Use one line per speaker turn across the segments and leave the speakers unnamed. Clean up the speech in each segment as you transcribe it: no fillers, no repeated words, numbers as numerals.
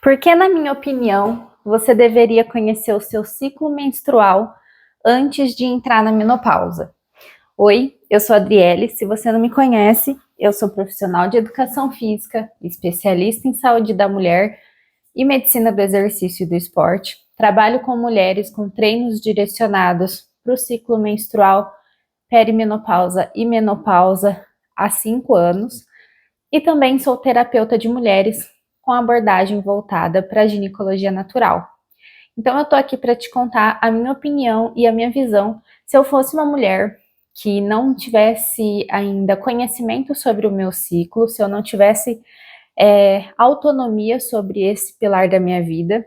Porque, na minha opinião, você deveria conhecer o seu ciclo menstrual antes de entrar na menopausa? Oi, eu sou a Adriele. Se você não me conhece, eu sou profissional de educação física, especialista em saúde da mulher e medicina do exercício e do esporte. Trabalho com mulheres com treinos direcionados para o ciclo menstrual, perimenopausa e menopausa há 5 anos. E também sou terapeuta de mulheres com abordagem voltada para a ginecologia natural. Então eu tô aqui para te contar a minha opinião e a minha visão se eu fosse uma mulher que não tivesse ainda conhecimento sobre o meu ciclo, se eu não tivesse autonomia sobre esse pilar da minha vida,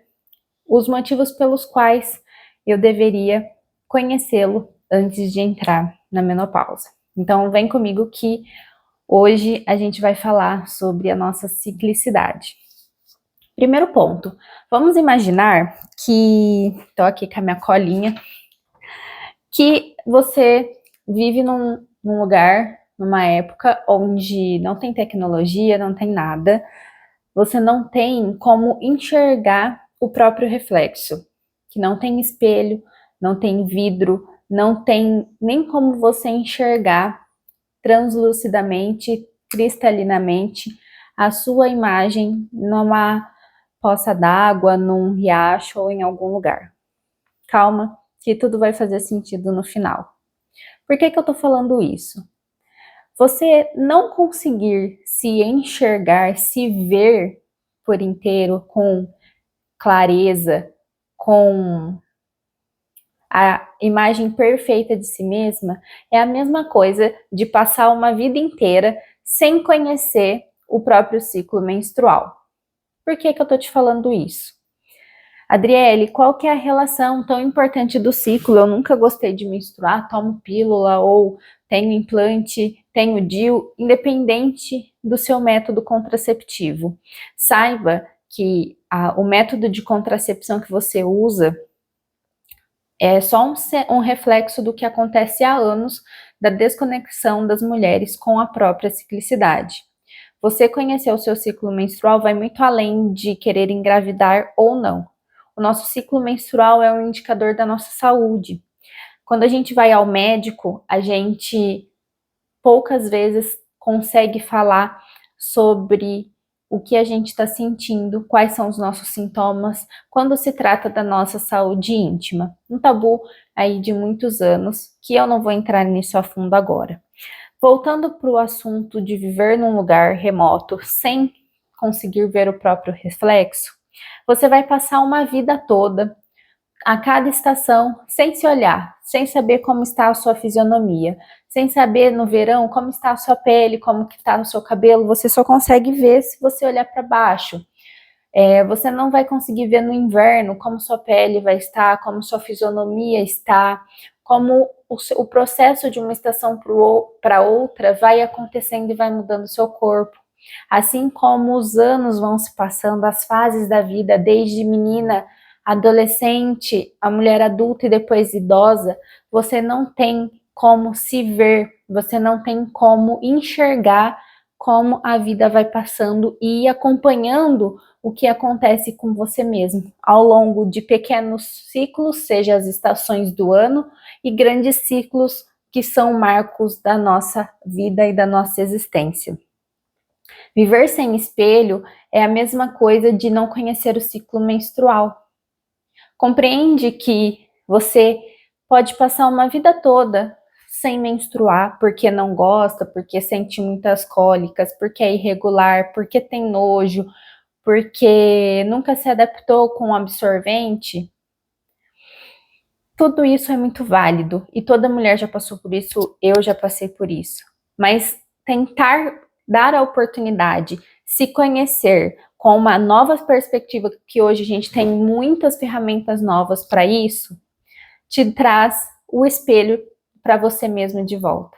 os motivos pelos quais eu deveria conhecê-lo antes de entrar na menopausa. Então vem comigo que hoje a gente vai falar sobre a nossa ciclicidade. Primeiro ponto, vamos imaginar que, estou aqui com a minha colinha, que você vive num lugar, numa época onde não tem tecnologia, não tem nada, você não tem como enxergar o próprio reflexo, que não tem espelho, não tem vidro, não tem nem como você enxergar translucidamente, cristalinamente, a sua imagem numa poça d'água, num riacho ou em algum lugar. Calma, que tudo vai fazer sentido no final. Por que eu tô falando isso? Você não conseguir se enxergar, se ver por inteiro com clareza, com a imagem perfeita de si mesma, é a mesma coisa de passar uma vida inteira sem conhecer o próprio ciclo menstrual. Por que eu tô te falando isso? Adriele, qual que é a relação tão importante do ciclo? Eu nunca gostei de menstruar, tomo pílula ou tenho implante, tenho DIU, independente do seu método contraceptivo. Saiba que o método de contracepção que você usa é só um reflexo do que acontece há anos da desconexão das mulheres com a própria ciclicidade. Você conhecer o seu ciclo menstrual vai muito além de querer engravidar ou não. O nosso ciclo menstrual é um indicador da nossa saúde. Quando a gente vai ao médico, a gente poucas vezes consegue falar sobre o que a gente está sentindo, quais são os nossos sintomas, quando se trata da nossa saúde íntima. Um tabu aí de muitos anos, que eu não vou entrar nisso a fundo agora. Voltando para o assunto de viver num lugar remoto sem conseguir ver o próprio reflexo, você vai passar uma vida toda, a cada estação, sem se olhar, sem saber como está a sua fisionomia, sem saber no verão como está a sua pele, como está o seu cabelo, você só consegue ver se você olhar para baixo. Você não vai conseguir ver no inverno como sua pele vai estar, como sua fisionomia está, como o processo de uma estação para outra vai acontecendo e vai mudando o seu corpo. Assim como os anos vão se passando, as fases da vida, desde menina, adolescente, a mulher adulta e depois idosa, você não tem como se ver, você não tem como enxergar como a vida vai passando e ir acompanhando o que acontece com você mesmo ao longo de pequenos ciclos, seja as estações do ano, e grandes ciclos que são marcos da nossa vida e da nossa existência. Viver sem espelho é a mesma coisa de não conhecer o ciclo menstrual. Compreende que você pode passar uma vida toda sem menstruar, porque não gosta, porque sente muitas cólicas, porque é irregular, porque tem nojo, porque nunca se adaptou com o absorvente. Tudo isso é muito válido e toda mulher já passou por isso, eu já passei por isso. Mas tentar dar a oportunidade, se conhecer com uma nova perspectiva, que hoje a gente tem muitas ferramentas novas para isso, te traz o espelho para você mesmo de volta.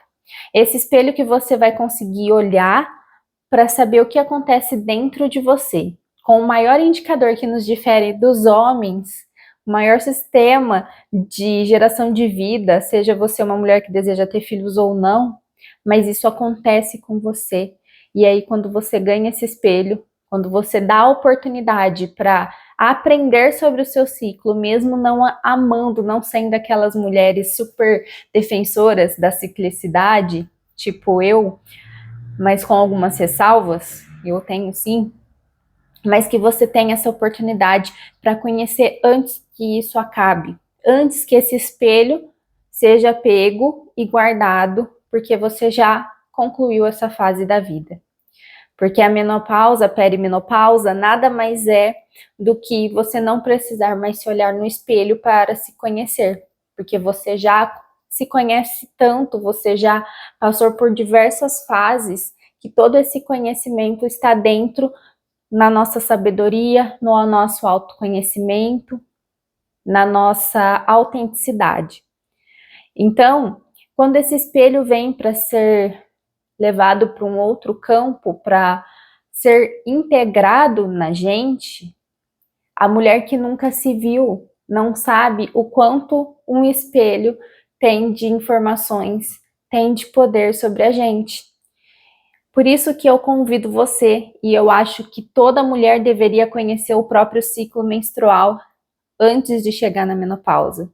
Esse espelho que você vai conseguir olhar para saber o que acontece dentro de você. Com o maior indicador que nos difere dos homens, o maior sistema de geração de vida, seja você uma mulher que deseja ter filhos ou não, mas isso acontece com você. E aí, quando você ganha esse espelho, quando você dá a oportunidade para aprender sobre o seu ciclo, mesmo não amando, não sendo aquelas mulheres super defensoras da ciclicidade, tipo eu, mas com algumas ressalvas, eu tenho sim, mas que você tenha essa oportunidade para conhecer antes que isso acabe, antes que esse espelho seja pego e guardado, porque você já concluiu essa fase da vida. Porque a menopausa, a perimenopausa, nada mais é do que você não precisar mais se olhar no espelho para se conhecer, porque você já se conhece tanto, você já passou por diversas fases, que todo esse conhecimento está dentro na nossa sabedoria, no nosso autoconhecimento, na nossa autenticidade. Então, quando esse espelho vem para ser levado para um outro campo, para ser integrado na gente, a mulher que nunca se viu não sabe o quanto um espelho tem de informações, tem de poder sobre a gente. Por isso que eu convido você, e eu acho que toda mulher deveria conhecer o próprio ciclo menstrual antes de chegar na menopausa.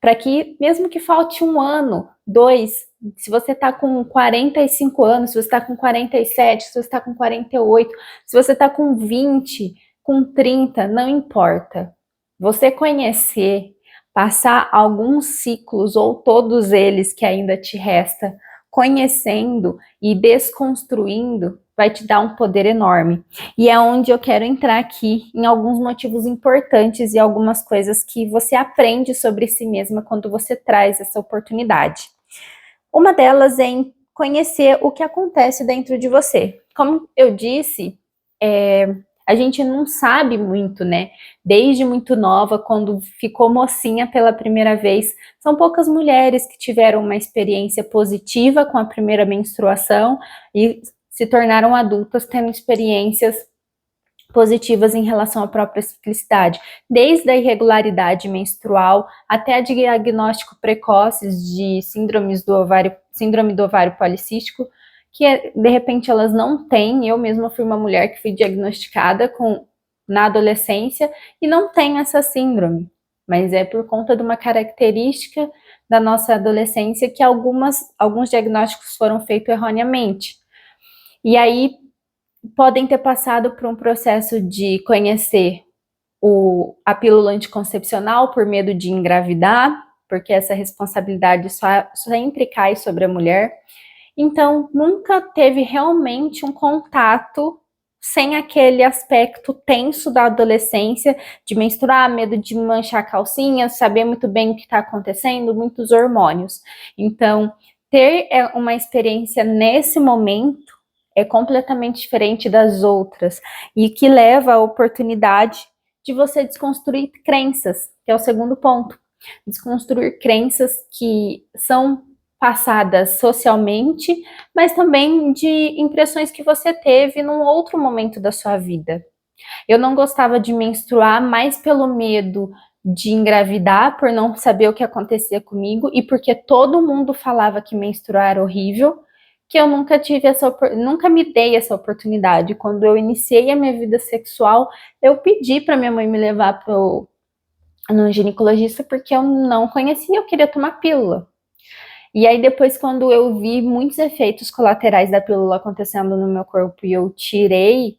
Para que, mesmo que falte 1 ano, 2, se você está com 45 anos, se você está com 47, se você está com 48, se você está com 20, com 30, não importa. Você conhecer, passar alguns ciclos ou todos eles que ainda te resta, conhecendo e desconstruindo, vai te dar um poder enorme. E é onde eu quero entrar aqui em alguns motivos importantes e algumas coisas que você aprende sobre si mesma quando você traz essa oportunidade. Uma delas é em conhecer o que acontece dentro de você. Como eu disse, a gente não sabe muito, né? Desde muito nova, quando ficou mocinha pela primeira vez, são poucas mulheres que tiveram uma experiência positiva com a primeira menstruação e se tornaram adultas tendo experiências positivas em relação à própria ciclicidade, desde a irregularidade menstrual até a diagnóstico precoces de síndrome do ovário policístico, que de repente elas não têm. Eu mesma fui uma mulher que fui diagnosticada na adolescência e não tem essa síndrome, mas é por conta de uma característica da nossa adolescência que alguns diagnósticos foram feitos erroneamente. E aí podem ter passado por um processo de conhecer a pílula anticoncepcional por medo de engravidar, porque essa responsabilidade sempre cai sobre a mulher. Então, nunca teve realmente um contato sem aquele aspecto tenso da adolescência, de menstruar, medo de manchar a calcinha, saber muito bem o que está acontecendo, muitos hormônios. Então, ter uma experiência nesse momento é completamente diferente das outras e que leva à oportunidade de você desconstruir crenças, que é o segundo ponto. Desconstruir crenças que são passadas socialmente, mas também de impressões que você teve num outro momento da sua vida. Eu não gostava de menstruar mais pelo medo de engravidar, por não saber o que acontecia comigo e porque todo mundo falava que menstruar era horrível, que eu nunca me dei essa oportunidade. Quando eu iniciei a minha vida sexual, eu pedi para minha mãe me levar no ginecologista porque eu não conhecia, eu queria tomar pílula. E aí depois, quando eu vi muitos efeitos colaterais da pílula acontecendo no meu corpo e eu tirei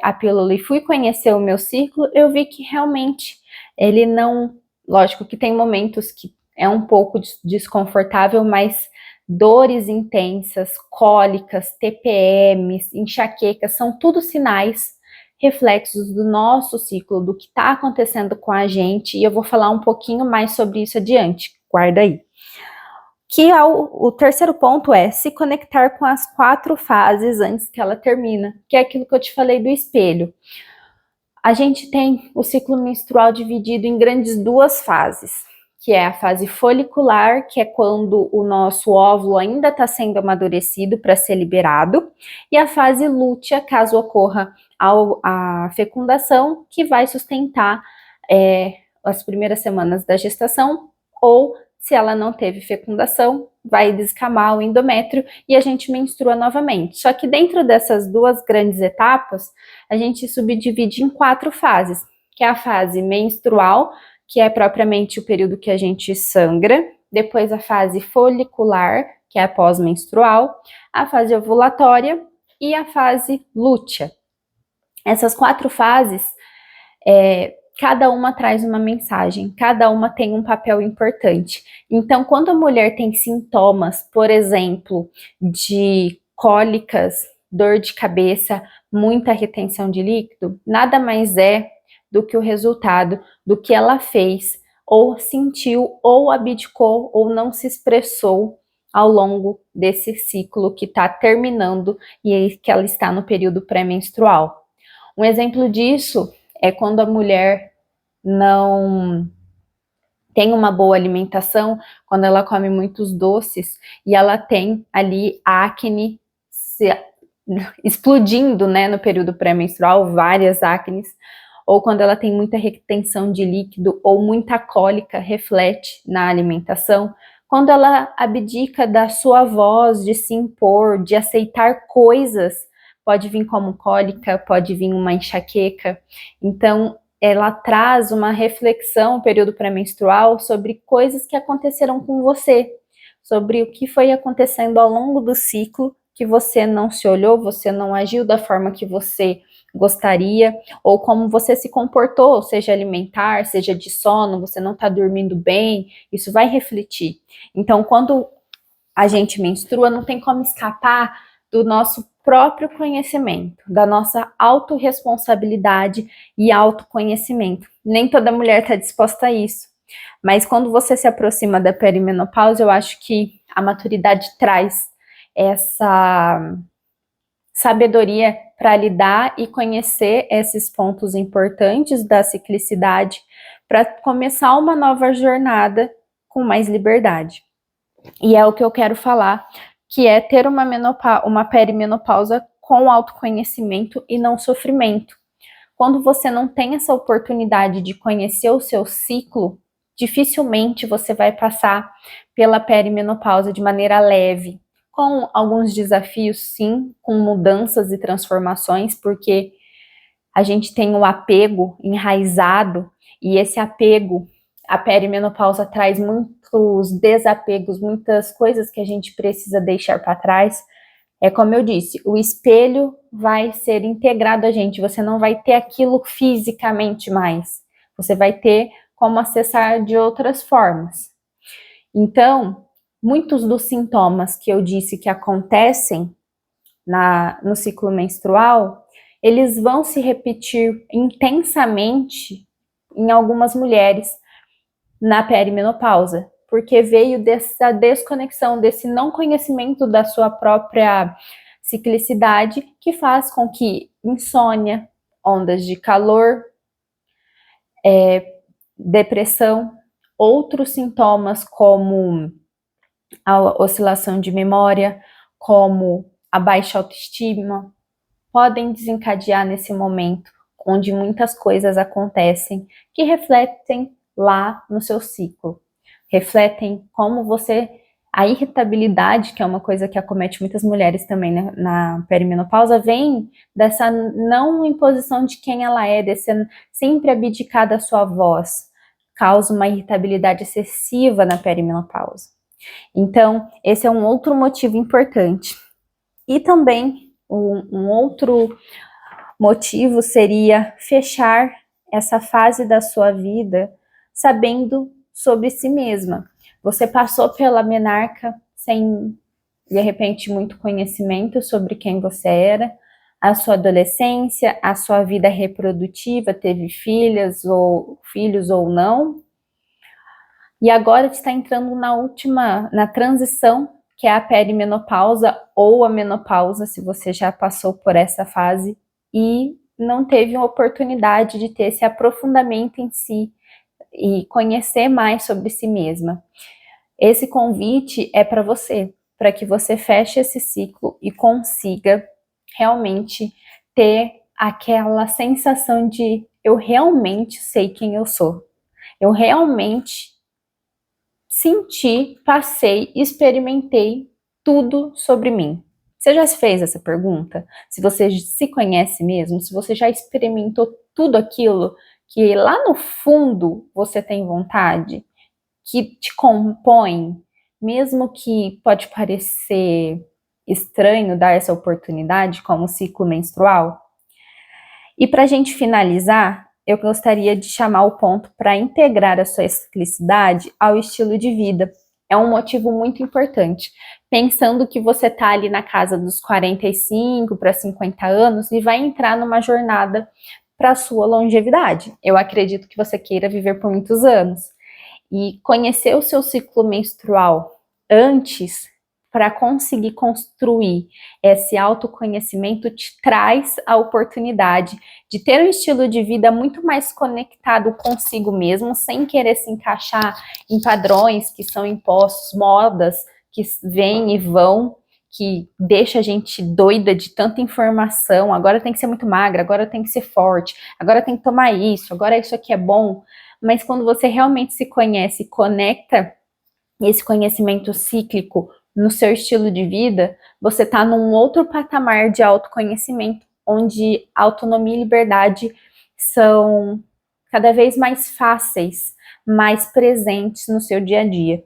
a pílula e fui conhecer o meu ciclo, eu vi que realmente ele não... Lógico que tem momentos que é um pouco desconfortável, mas dores intensas, cólicas, TPMs, enxaquecas, são tudo sinais, reflexos do nosso ciclo, do que está acontecendo com a gente, e eu vou falar um pouquinho mais sobre isso adiante, guarda aí. Que o terceiro ponto é se conectar com as 4 fases antes que ela termina, que é aquilo que eu te falei do espelho. A gente tem o ciclo menstrual dividido em grandes 2 fases, que é a fase folicular, que é quando o nosso óvulo ainda está sendo amadurecido para ser liberado, e a fase lútea, caso ocorra a fecundação, que vai sustentar as primeiras semanas da gestação, ou Se ela não teve fecundação, vai descamar o endométrio e a gente menstrua novamente. Só que dentro dessas duas grandes etapas, a gente subdivide em 4 fases, que é a fase menstrual, que é propriamente o período que a gente sangra, depois a fase folicular, que é a pós-menstrual, a fase ovulatória e a fase lútea. Essas 4 fases, cada uma traz uma mensagem, cada uma tem um papel importante. Então, quando a mulher tem sintomas, por exemplo, de cólicas, dor de cabeça, muita retenção de líquido, nada mais é do que o resultado do que ela fez, ou sentiu, ou abdicou, ou não se expressou ao longo desse ciclo que está terminando e que ela está no período pré-menstrual. Um exemplo disso é quando a mulher não tem uma boa alimentação, quando ela come muitos doces e ela tem ali acne explodindo, né, no período pré-menstrual, várias acnes, ou quando ela tem muita retenção de líquido ou muita cólica, reflete na alimentação. Quando ela abdica da sua voz, de se impor, de aceitar coisas, pode vir como cólica, pode vir uma enxaqueca. Então, ela traz uma reflexão, o período pré-menstrual, sobre coisas que aconteceram com você, sobre o que foi acontecendo ao longo do ciclo, que você não se olhou, você não agiu da forma que você gostaria, ou como você se comportou, seja alimentar, seja de sono, você não está dormindo bem, isso vai refletir. Então, quando a gente menstrua, não tem como escapar do nosso próprio conhecimento, da nossa autorresponsabilidade e autoconhecimento. Nem toda mulher está disposta a isso. Mas quando você se aproxima da perimenopausa, eu acho que a maturidade traz essa sabedoria para lidar e conhecer esses pontos importantes da ciclicidade para começar uma nova jornada com mais liberdade. E é o que eu quero falar, que é ter uma perimenopausa com autoconhecimento e não sofrimento. Quando você não tem essa oportunidade de conhecer o seu ciclo, dificilmente você vai passar pela perimenopausa de maneira leve, com alguns desafios, sim, com mudanças e transformações, porque a gente tem o apego enraizado, e esse apego, a perimenopausa traz muitos desapegos, muitas coisas que a gente precisa deixar para trás. É como eu disse, o espelho vai ser integrado a gente, você não vai ter aquilo fisicamente mais, você vai ter como acessar de outras formas. Então, muitos dos sintomas que eu disse que acontecem no ciclo menstrual, eles vão se repetir intensamente em algumas mulheres na perimenopausa, porque veio dessa desconexão, desse não conhecimento da sua própria ciclicidade, que faz com que insônia, ondas de calor, depressão, outros sintomas como a oscilação de memória, como a baixa autoestima, podem desencadear nesse momento, onde muitas coisas acontecem que refletem lá no seu ciclo. Refletem como você... A irritabilidade, que é uma coisa que acomete muitas mulheres também na perimenopausa, vem dessa não imposição de quem ela é, desse sempre abdicar da sua voz. Causa uma irritabilidade excessiva na perimenopausa. Então, esse é um outro motivo importante. E também, um outro motivo seria fechar essa fase da sua vida sabendo sobre si mesma. Você passou pela menarca sem, de repente, muito conhecimento sobre quem você era, a sua adolescência, a sua vida reprodutiva, teve filhos ou não, e agora está entrando na transição, que é a perimenopausa ou a menopausa, se você já passou por essa fase e não teve a oportunidade de ter esse aprofundamento em si e conhecer mais sobre si mesma. Esse convite é para você, para que você feche esse ciclo e consiga realmente ter aquela sensação de eu realmente sei quem eu sou. Eu realmente senti, passei, experimentei tudo sobre mim? Você já se fez essa pergunta? Se você se conhece mesmo? Se você já experimentou tudo aquilo que lá no fundo você tem vontade? Que te compõe? Mesmo que pode parecer estranho dar essa oportunidade como ciclo menstrual? E para a gente finalizar, eu gostaria de chamar o ponto para integrar a sua ciclicidade ao estilo de vida. É um motivo muito importante. Pensando que você está ali na casa dos 45 para 50 anos e vai entrar numa jornada para a sua longevidade. Eu acredito que você queira viver por muitos anos. E conhecer o seu ciclo menstrual antes, para conseguir construir esse autoconhecimento, te traz a oportunidade de ter um estilo de vida muito mais conectado consigo mesmo, sem querer se encaixar em padrões que são impostos, modas que vêm e vão, que deixa a gente doida de tanta informação. Agora tem que ser muito magra, agora tem que ser forte, agora tem que tomar isso, agora isso aqui é bom. Mas quando você realmente se conhece e conecta esse conhecimento cíclico no seu estilo de vida, você está num outro patamar de autoconhecimento, onde autonomia e liberdade são cada vez mais fáceis, mais presentes no seu dia a dia.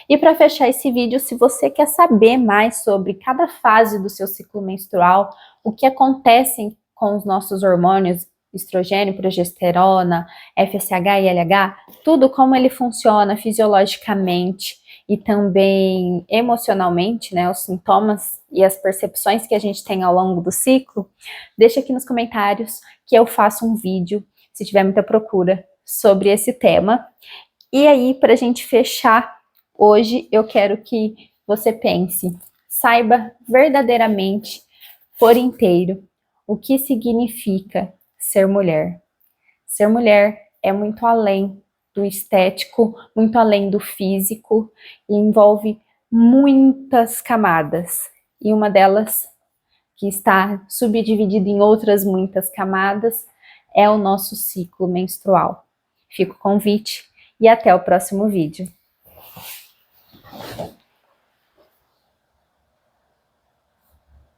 E para fechar esse vídeo, se você quer saber mais sobre cada fase do seu ciclo menstrual, o que acontece com os nossos hormônios, estrogênio, progesterona, FSH e LH, tudo como ele funciona fisiologicamente e também emocionalmente, né, os sintomas e as percepções que a gente tem ao longo do ciclo, deixa aqui nos comentários que eu faço um vídeo, se tiver muita procura, sobre esse tema. E aí, para a gente fechar, hoje eu quero que você pense, saiba verdadeiramente, por inteiro, o que significa ser mulher. Ser mulher é muito além do estético, muito além do físico, e envolve muitas camadas. E uma delas, que está subdividida em outras muitas camadas, é o nosso ciclo menstrual. Fica o convite e até o próximo vídeo.